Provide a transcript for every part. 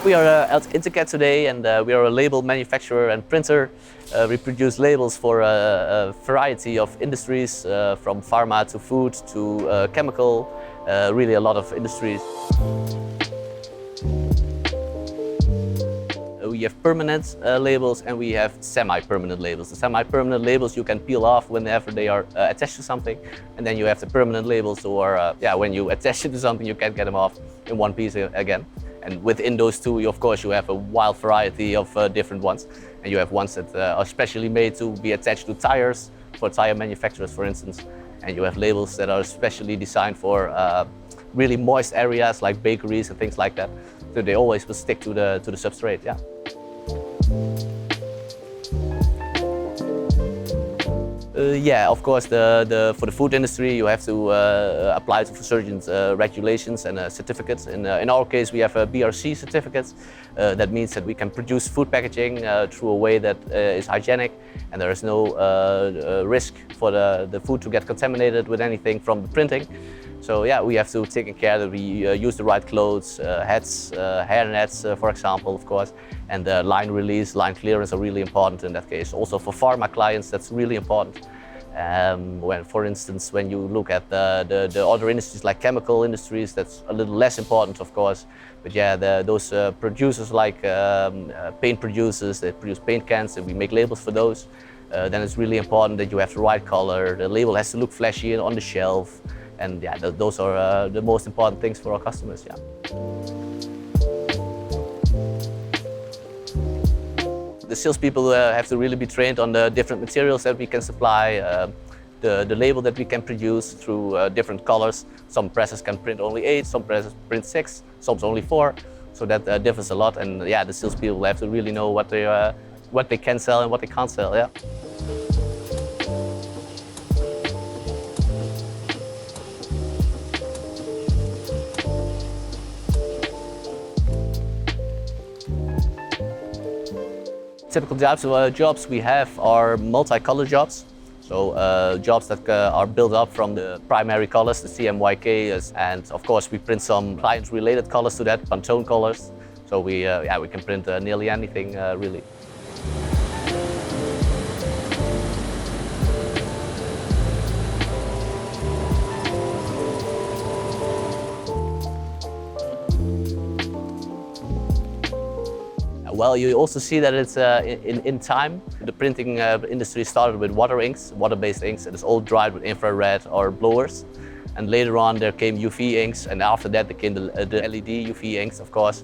We are at Interket today, and we are a label manufacturer and printer. We produce labels for a variety of industries, from pharma to food to chemical, really a lot of industries. We have permanent labels and we have semi-permanent labels. The semi-permanent labels you can peel off whenever they are attached to something, and then you have the permanent labels, or when you attach it to something you can't get them off in one piece again. And within those two, of course, you have a wild variety of different ones. And you have ones that are specially made to be attached to tires, for tire manufacturers, for instance. And you have labels that are specially designed for really moist areas like bakeries and things like that. So they always will stick to the substrate, yeah. Yeah, of course, for the food industry, you have to apply to certain regulations and certificates. In our case, we have a BRC certificate. That means that we can produce food packaging through a way that is hygienic, and there is no risk for the food to get contaminated with anything from the printing. So yeah, we have to take care that we use the right clothes, hats, hair nets, for example, of course, and line release, line clearance are really important in that case. Also for pharma clients, that's really important. For instance, when you look at the other industries like chemical industries, that's a little less important, of course. But yeah, those producers like paint producers, they produce paint cans, and we make labels for those. Then it's really important that you have the right color. The label has to look flashy on the shelf. And yeah, those are the most important things for our customers, yeah. The salespeople have to really be trained on the different materials that we can supply, the label that we can produce through different colors. Some presses can print only 8, some presses print 6, some only 4. So that differs a lot, and yeah, the salespeople have to really know what they can sell and what they can't sell, yeah. Typical jobs we have are multi-color jobs. So jobs that are built up from the primary colors, the CMYK, and of course we print some client-related colors to that, Pantone colors. So we can print nearly anything really. Well, you also see that it's in time. The printing industry started with water inks, water-based inks, and it's all dried with infrared or blowers. And later on there came UV inks, and after that there came the LED-UV inks, of course.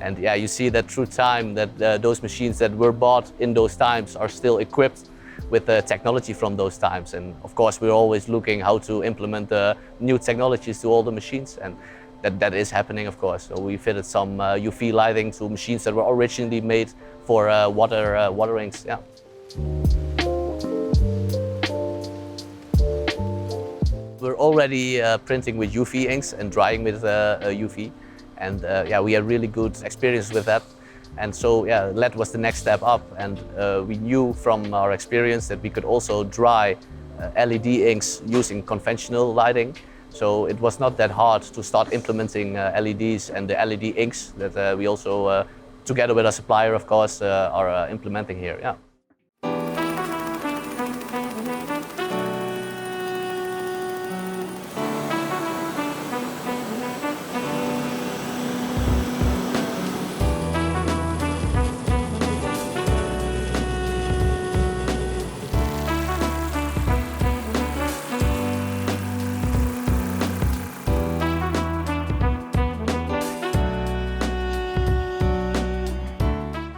And yeah, you see that through time that those machines that were bought in those times are still equipped with the technology from those times. And of course we're always looking how to implement new technologies to all the machines. And that is happening, of course. So we fitted some UV lighting to machines that were originally made for water inks. Yeah. We're already printing with UV inks and drying with UV, and yeah, we had really good experience with that. And so yeah, LED was the next step up, and we knew from our experience that we could also dry LED inks using conventional lighting. So it was not that hard to start implementing LEDs and the LED inks that we also, together with our supplier, of course, are implementing here. Yeah.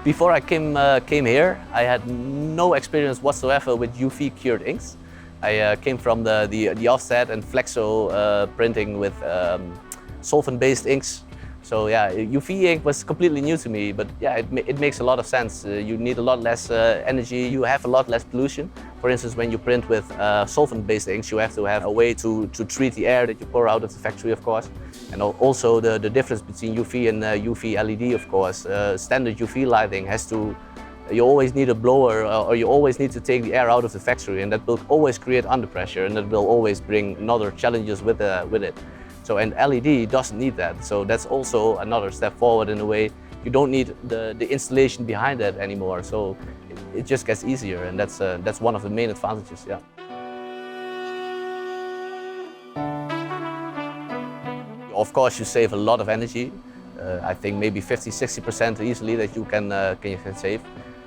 Before I came here, I had no experience whatsoever with UV cured inks. I came from the offset and flexo printing with solvent-based inks. So yeah, UV ink was completely new to me, but yeah, it makes a lot of sense. You need a lot less energy, you have a lot less pollution. For instance, when you print with solvent-based inks, you have to have a way to treat the air that you pour out of the factory, of course. And also the difference between UV and UV LED, of course. Standard UV lighting you always need a blower, or you always need to take the air out of the factory, and that will always create under pressure, and that will always bring other challenges with it. So, and LED doesn't need that. So that's also another step forward in a way you don't need the installation behind that anymore. So it just gets easier, and that's one of the main advantages. Yeah. Of course, you save a lot of energy. I think maybe 50–60% easily that you can save.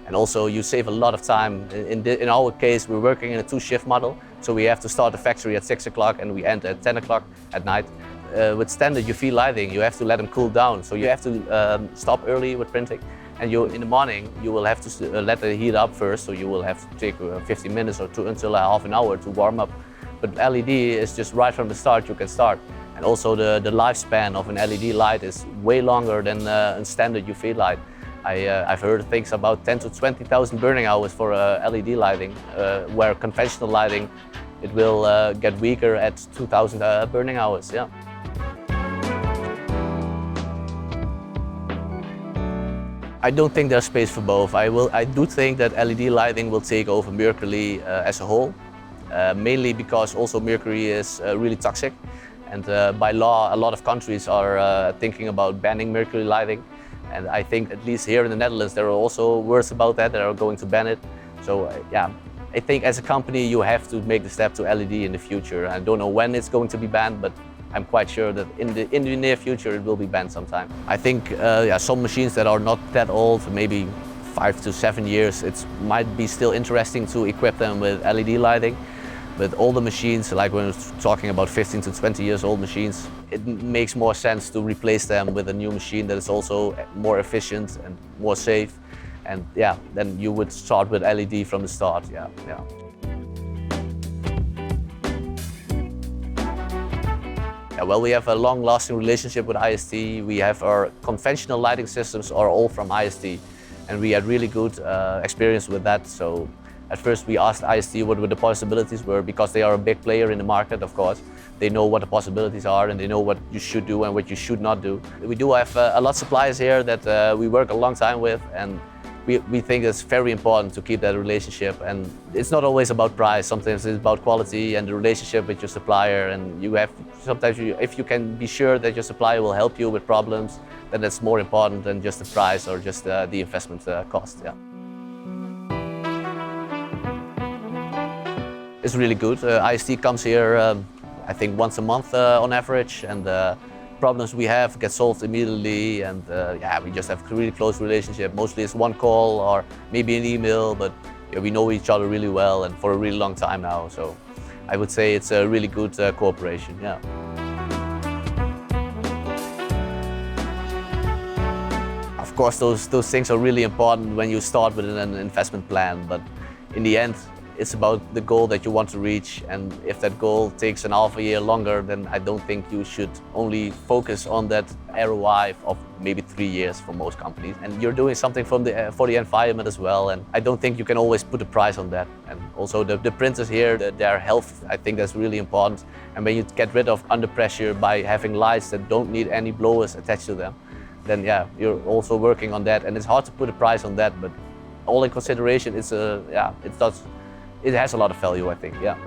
And also you save a lot of time. In our case, we're working in a 2-shift model. So we have to start the factory at 6 o'clock and we end at 10 o'clock at night. With standard UV lighting, you have to let them cool down. So you have to stop early with printing. And in the morning, you will have to let it heat up first. So you will have to take 15 minutes or until half an hour to warm up. But LED is just right from the start, you can start. And also the lifespan of an LED light is way longer than a standard UV light. I've heard things about 10 to 20,000 burning hours for LED lighting, where conventional lighting, it will get weaker at 2,000 burning hours. Yeah. I don't think there's space for both. I do think that LED lighting will take over mercury as a whole, mainly because also mercury is really toxic. And by law, a lot of countries are thinking about banning mercury lighting. And I think at least here in the Netherlands, there are also words about that are going to ban it. So yeah, I think as a company, you have to make the step to LED in the future. I don't know when it's going to be banned, but I'm quite sure that in the near future, it will be banned sometime. I think some machines that are not that old, maybe 5 to 7 years, it might be still interesting to equip them with LED lighting. But older machines, like when we're talking about 15 to 20 years old machines, it makes more sense to replace them with a new machine that is also more efficient and more safe. And yeah, then you would start with LED from the start. Yeah. Yeah, well, we have a long-lasting relationship with IST. We have our conventional lighting systems are all from IST, and we had really good experience with that. So at first we asked IST what the possibilities were, because they are a big player in the market, of course. They know what the possibilities are and they know what you should do and what you should not do. We do have a lot of suppliers here that we work a long time with, and we think it's very important to keep that relationship. And it's not always about price, sometimes it's about quality and the relationship with your supplier. And sometimes if you can be sure that your supplier will help you with problems, then that's more important than just the price or just the investment cost. Yeah. It's really good. IST comes here, I think once a month on average, and problems we have get solved immediately, and yeah, we just have a really close relationship. Mostly it's one call or maybe an email, but yeah, we know each other really well and for a really long time now. So I would say it's a really good cooperation. Yeah. Of course, those things are really important when you start with an investment plan, but in the end, it's about the goal that you want to reach, and if that goal takes an half a year longer, then I don't think you should only focus on that ROI of maybe 3 years for most companies. And you're doing something for the environment as well, and I don't think you can always put a price on that. And also the printers here, their health, I think that's really important. And when you get rid of under pressure by having lights that don't need any blowers attached to them, then yeah, you're also working on that. And it's hard to put a price on that, but all in consideration, it has a lot of value, I think, yeah.